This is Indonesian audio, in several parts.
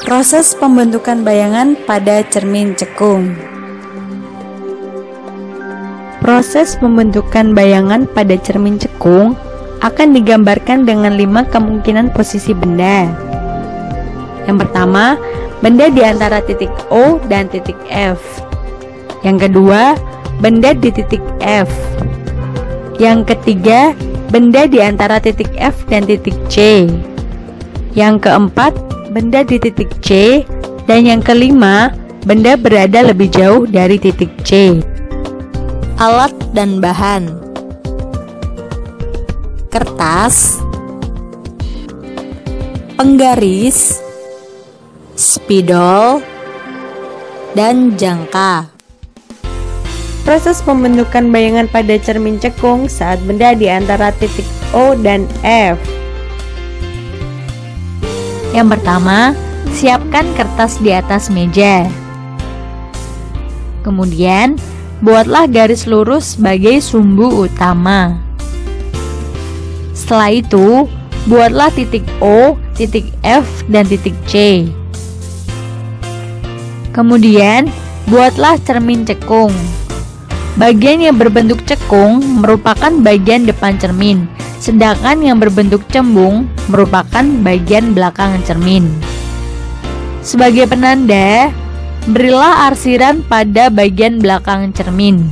Proses pembentukan bayangan pada cermin cekung. Proses pembentukan bayangan pada cermin cekung akan digambarkan dengan 5 kemungkinan posisi benda. Yang pertama, benda di antara titik O dan titik F. Yang kedua, benda di titik F. Yang ketiga, benda di antara titik F dan titik C. Yang keempat, benda di titik C. Dan yang kelima, benda berada lebih jauh dari titik C. Alat dan bahan: kertas, penggaris, spidol, dan jangka. Proses pembentukan bayangan pada cermin cekung saat benda di antara titik O dan F. Yang pertama, siapkan kertas di atas meja. Kemudian, buatlah garis lurus sebagai sumbu utama. Setelah itu, buatlah titik O, titik F, dan titik C. Kemudian, buatlah cermin cekung. Bagian yang berbentuk cekung merupakan bagian depan cermin, sedangkan yang berbentuk cembung merupakan bagian belakang cermin. Sebagai penanda, berilah arsiran pada bagian belakang cermin.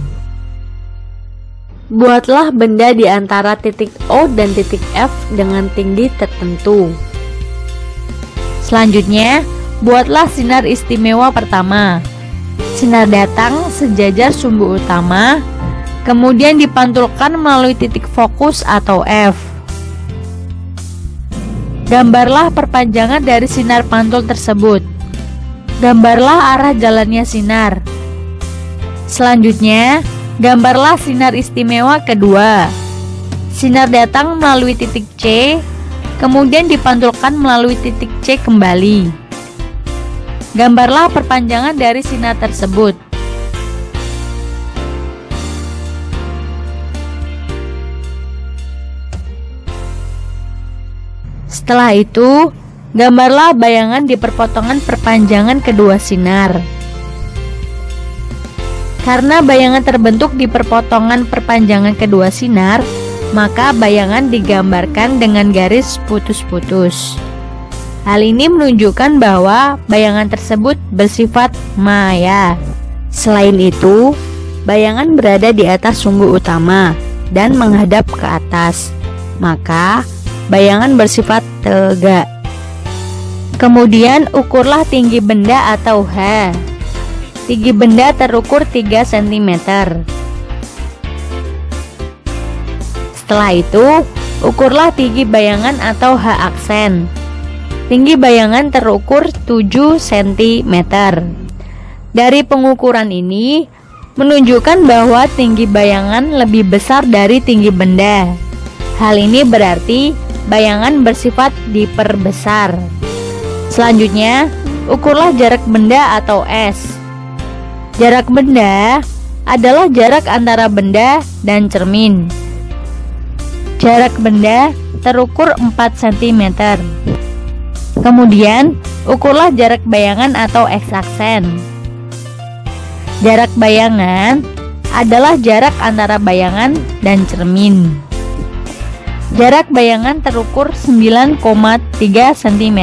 Buatlah benda di antara titik O dan titik F dengan tinggi tertentu. Selanjutnya, buatlah sinar istimewa pertama. Sinar datang sejajar sumbu utama, kemudian dipantulkan melalui titik fokus atau F. Gambarlah perpanjangan dari sinar pantul tersebut. Gambarlah arah jalannya sinar. Selanjutnya, gambarlah sinar istimewa kedua. Sinar datang melalui titik C, kemudian dipantulkan melalui titik C kembali. Gambarlah perpanjangan dari sinar tersebut. Setelah itu, gambarlah bayangan di perpotongan perpanjangan kedua sinar. Karena bayangan terbentuk di perpotongan perpanjangan kedua sinar, maka bayangan digambarkan dengan garis putus-putus. Hal ini menunjukkan bahwa bayangan tersebut bersifat maya. Selain itu, bayangan berada di atas sumbu utama dan menghadap ke atas, maka bayangan bersifat tegak. Kemudian ukurlah tinggi benda atau H. Tinggi benda terukur 3 cm. Setelah itu, ukurlah tinggi bayangan atau H aksen. Tinggi bayangan terukur 7 cm. Dari pengukuran ini menunjukkan bahwa tinggi bayangan lebih besar dari tinggi benda. Hal ini berarti bayangan bersifat diperbesar. Selanjutnya, ukurlah jarak benda atau S. Jarak benda adalah jarak antara benda dan cermin. Jarak benda terukur 4 cm. Kemudian, ukurlah jarak bayangan atau X aksen. Jarak bayangan adalah jarak antara bayangan dan cermin. Jarak bayangan terukur 9,3 cm.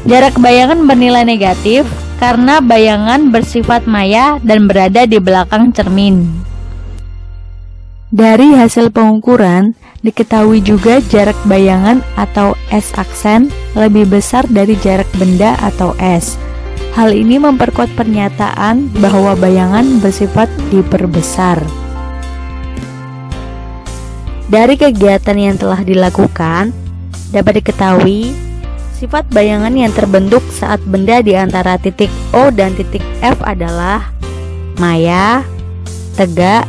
Jarak bayangan bernilai negatif karena bayangan bersifat maya dan berada di belakang cermin. Dari hasil pengukuran, diketahui juga jarak bayangan atau S aksen lebih besar dari jarak benda atau S. Hal ini memperkuat pernyataan bahwa bayangan bersifat diperbesar. Dari kegiatan yang telah dilakukan, dapat diketahui sifat bayangan yang terbentuk saat benda di antara titik O dan titik F adalah maya, tegak,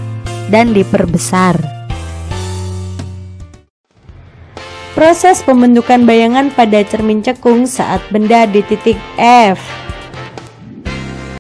dan diperbesar. Proses pembentukan bayangan pada cermin cekung saat benda di titik F.